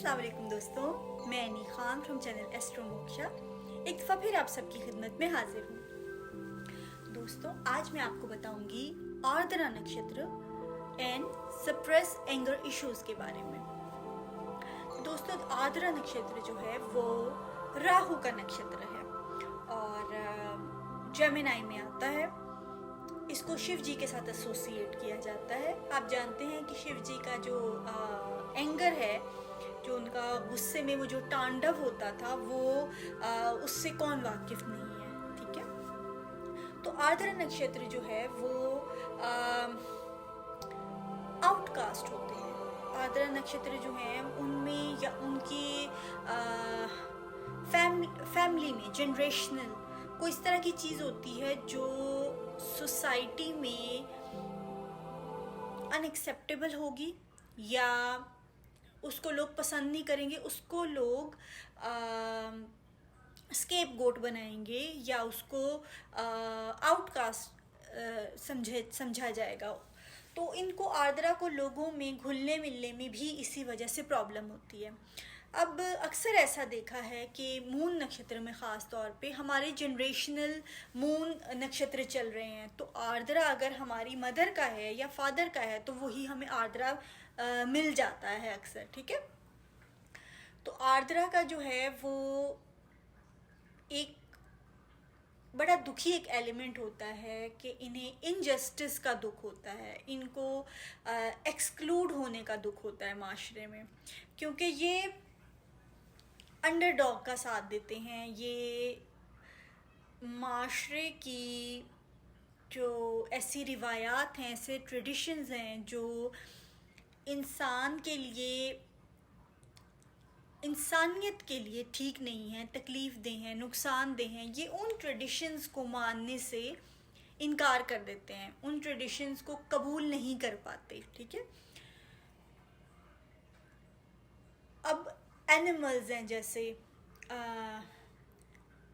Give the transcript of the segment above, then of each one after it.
अस्सलाम वालेकुम दोस्तों, मैं any Khan from channel astro moksha एक दफ़ा फिर आप सबकी खिदमत में हाजिर हूँ। दोस्तों, आज मैं आपको बताऊंगी आर्द्रा नक्षत्र एंड सप्रेस एंगर इश्यूज के बारे में। दोस्तों, आर्द्रा नक्षत्र जो है वो राहु का नक्षत्र है और जेमिनाई में आता है। इसको शिव जी के साथ एसोसिएट किया जाता है। आप जानते हैं कि शिव जी का जो एंगर है, जो उनका गुस्से में वो जो तांडव होता था, वो उससे कौन वाकिफ नहीं है, ठीक है। तो आर्द्रा नक्षत्र जो है वो आउटकास्ट होते हैं। आर्द्रा नक्षत्र जो है उनमें या उनकी फैमिली में जनरेशनल कोई इस तरह की चीज़ होती है जो सोसाइटी में अनएक्सेप्टेबल होगी या उसको लोग पसंद नहीं करेंगे, उसको लोग स्केप गोट बनाएंगे या उसको आउटकास्ट समझा जाएगा। तो इनको आर्द्रा को लोगों में घुलने मिलने में भी इसी वजह से प्रॉब्लम होती है। अब अक्सर ऐसा देखा है कि मून नक्षत्र में ख़ास तौर पे हमारे जनरेशनल मून नक्षत्र चल रहे हैं, तो आर्द्रा अगर हमारी मदर का है या फादर का है तो वही हमें आर्द्रा मिल जाता है अक्सर, ठीक है। तो आर्द्रा का जो है वो एक बड़ा दुखी एक एलिमेंट होता है कि इन्हें इनजस्टिस का दुख होता है, इनको एक्सक्लूड होने का दुख होता है माशरे में, क्योंकि ये अंडरडॉग का साथ देते हैं। ये माशरे की जो ऐसी रिवायात हैं, ऐसे ट्रेडिशंस हैं जो इंसान के लिए, इंसानियत के लिए ठीक नहीं है, तकलीफ़ दें हैं, नुकसानदेह हैं, ये उन ट्रेडिशंस को मानने से इनकार कर देते हैं, उन ट्रेडिशंस को कबूल नहीं कर पाते, ठीक है। अब एनिमल्स हैं, जैसे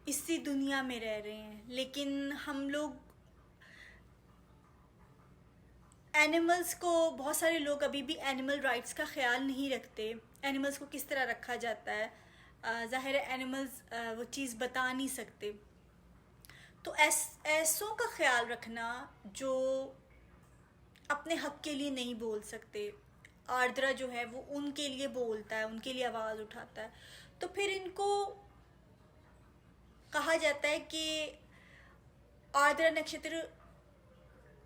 इसी दुनिया में रह रहे हैं, लेकिन हम लोग एनिमल्स को, बहुत सारे लोग अभी भी एनिमल राइट्स का ख्याल नहीं रखते। एनिमल्स को किस तरह रखा जाता है, ज़ाहिर है एनिमल्स वो चीज़ बता नहीं सकते। तो ऐसों का ख्याल रखना जो अपने हक के लिए नहीं बोल सकते, आर्द्रा जो है वो उनके लिए बोलता है, उनके लिए आवाज़ उठाता है। तो फिर इनको कहा जाता है कि आर्द्रा नक्षत्र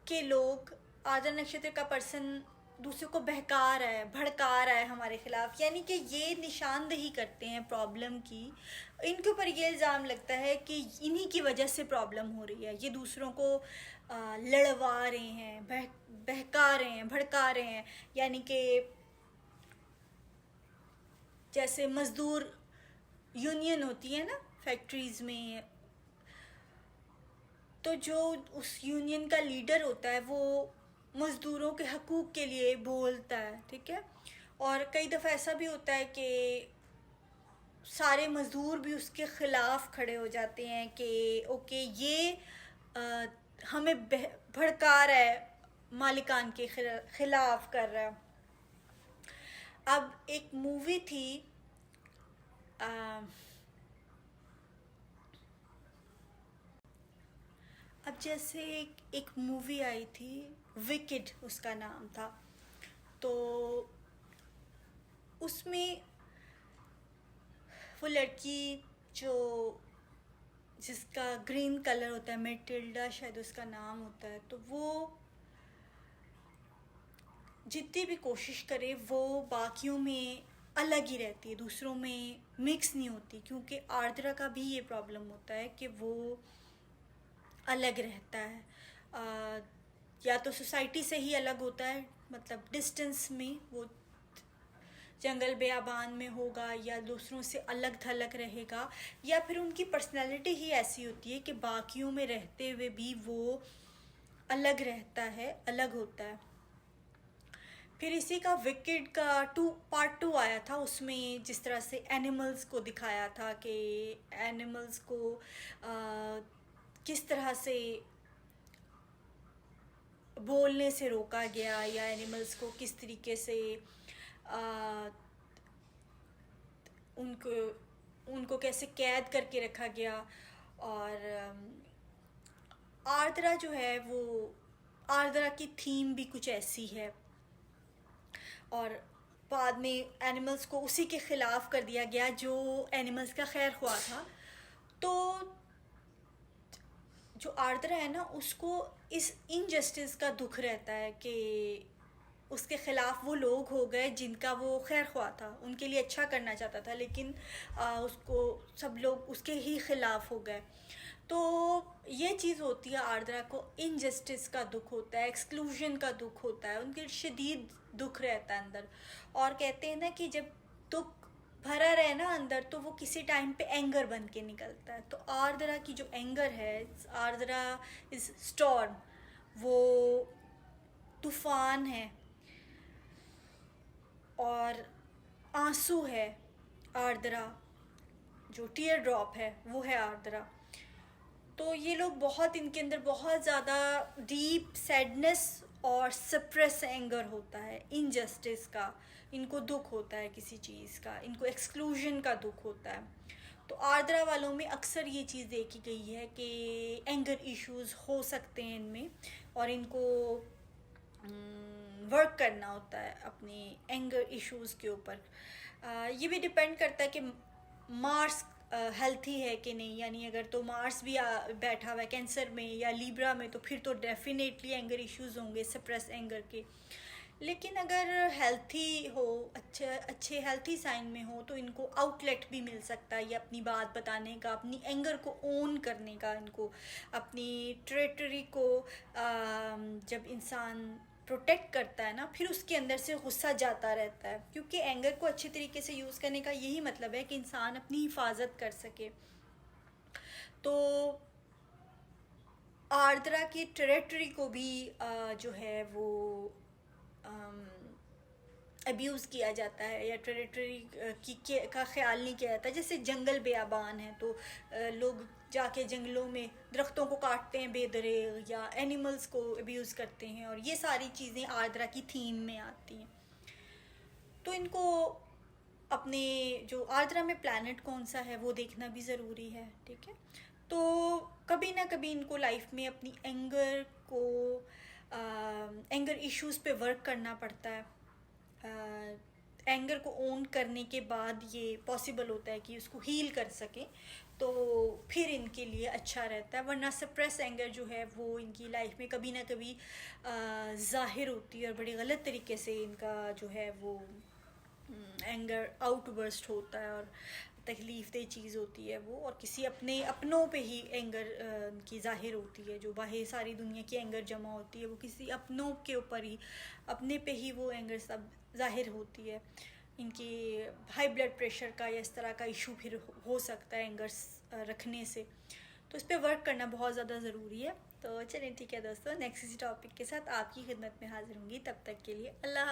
के लोग, आर्द्रा नक्षत्र का पर्सन दूसरे को बहका रहा है, भड़का रहा है हमारे खिलाफ, यानी कि ये निशानदेही करते हैं प्रॉब्लम की। इनके ऊपर ये इल्ज़ाम लगता है कि इन्हीं की वजह से प्रॉब्लम हो रही है, ये दूसरों को लड़वा रहे हैं, बहका रहे हैं, भड़का रहे हैं। यानी कि जैसे मज़दूर यूनियन होती है ना फैक्ट्रीज़ में, तो जो उस यूनियन का लीडर होता है वो मज़दूरों के हकूक़ के लिए बोलता है, ठीक है। और कई दफ़ा ऐसा भी होता है कि सारे मज़दूर भी उसके ख़िलाफ़ खड़े हो जाते हैं कि ओके, ये हमें भड़का रहा है, मालिकान के ख़िलाफ़ कर रहा है। अब एक मूवी थी, अब जैसे एक मूवी आई थी विकेड, उसका नाम था। तो उसमें वो लड़की जो जिसका ग्रीन कलर होता है, मेटिल्डा शायद उसका नाम होता है, तो वो जितनी भी कोशिश करे वो बाकियों में अलग ही रहती है, दूसरों में मिक्स नहीं होती, क्योंकि आर्द्रा का भी ये प्रॉब्लम होता है कि वो अलग रहता है। या तो सोसाइटी से ही अलग होता है, मतलब डिस्टेंस में वो जंगल बेयाबान में होगा या दूसरों से अलग थलग रहेगा, या फिर उनकी पर्सनैलिटी ही ऐसी होती है कि बाकियों में रहते हुए भी वो अलग रहता है, अलग होता है। फिर इसी का विकेड का पार्ट 2 आया था, उसमें जिस तरह से एनिमल्स को दिखाया था कि एनिमल्स को किस तरह से बोलने से रोका गया या एनिमल्स को किस तरीके से उनको उनको कैसे कैद करके रखा गया। और आर्द्रा जो है वो, आर्द्रा की थीम भी कुछ ऐसी है। और बाद में एनिमल्स को उसी के ख़िलाफ़ कर दिया गया जो एनिमल्स का खैर ख्वाह था। तो जो आर्द्रा है ना, उसको इस इनजस्टिस का दुख रहता है कि उसके ख़िलाफ़ वो लोग हो गए जिनका वो खैर ख्वाह था, उनके लिए अच्छा करना चाहता था, लेकिन उसको सब लोग उसके ही ख़िलाफ़ हो गए। तो ये चीज़ होती है, आर्द्रा को इनजस्टिस का दुख होता है, एक्सक्लूजन का दुख होता है, उनके शदीद दुख रहता है अंदर। और कहते हैं ना कि जब दुख भरा रहे ना अंदर, तो वो किसी टाइम पे एंगर बन के निकलता है। तो आर्द्रा की जो एंगर है, आर्द्रा इज स्टॉर्म, वो तूफान है और आंसू है। आर्द्रा जो टीयर ड्रॉप है वो है आर्द्रा। तो ये लोग बहुत, इनके अंदर बहुत ज़्यादा डीप सैडनेस और सप्रेस एंगर होता है इनजस्टिस का। इनको दुख होता है किसी चीज़ का, इनको एक्सक्लूजन का दुख होता है। तो आर्द्रा वालों में अक्सर ये चीज़ देखी गई है कि एंगर इश्यूज हो सकते हैं इनमें, और इनको वर्क करना होता है अपने एंगर इश्यूज़ के ऊपर। ये भी डिपेंड करता है कि मार्स हेल्थी है कि नहीं। यानी अगर तो मार्स भी बैठा हुआ है कैंसर में या लीब्रा में, तो फिर तो डेफिनेटली एंगर इश्यूज होंगे, सप्रेस एंगर के। लेकिन अगर हेल्थी हो, अच्छे हेल्थी साइन में हो, तो इनको आउटलेट भी मिल सकता है, ये अपनी बात बताने का, अपनी एंगर को ओन करने का। इनको अपनी टेरिटरी को जब इंसान प्रोटेक्ट करता है ना, फिर उसके अंदर से गुस्सा जाता रहता है, क्योंकि एंगर को अच्छे तरीके से यूज़ करने का यही मतलब है कि इंसान अपनी हिफाजत कर सके। तो आर्द्रा की टेरिटरी को भी जो है वो अब्यूज़ किया जाता है, या टेरिटरी का ख्याल नहीं किया जाता। जैसे जंगल बेआबान है, तो लोग जाके जंगलों में दरख्तों को काटते हैं बेदरेग, या एनिमल्स को अब्यूज़ करते हैं, और ये सारी चीज़ें आर्द्रा की थीम में आती हैं। तो इनको अपने जो आर्द्रा में प्लैनेट कौन सा है वो देखना भी ज़रूरी है, ठीक है। तो कभी ना कभी इनको लाइफ में अपनी एंगर को, एंगर इश्यूज़ पे वर्क करना पड़ता है। एंगर को ओन करने के बाद ये पॉसिबल होता है कि उसको हील कर सकें, तो फिर इनके लिए अच्छा रहता है। वरना सप्रेस एंगर जो है वो इनकी लाइफ में कभी ना कभी ज़ाहिर होती है, और बड़ी गलत तरीके से इनका जो है वो एंगर आउटबर्स्ट होता है, और तकलीफ़ दह चीज़ होती है वो। और किसी अपनों पे ही एंगर की ज़ाहिर होती है। जो बाहर सारी दुनिया की एंगर जमा होती है, वो किसी अपनों के ऊपर ही, अपने पे ही वो एंगर सब ज़ाहिर होती है। इनकी हाई ब्लड प्रेशर का या इस तरह का इशू फिर हो सकता है एंगर रखने से। तो इस पर वर्क करना बहुत ज़्यादा ज़रूरी है। तो चलिए ठीक है दोस्तों, नेक्स्ट इसी टॉपिक के साथ आपकी खिदमत में हाजिर होंगी। तब तक के लिए अल्लाह।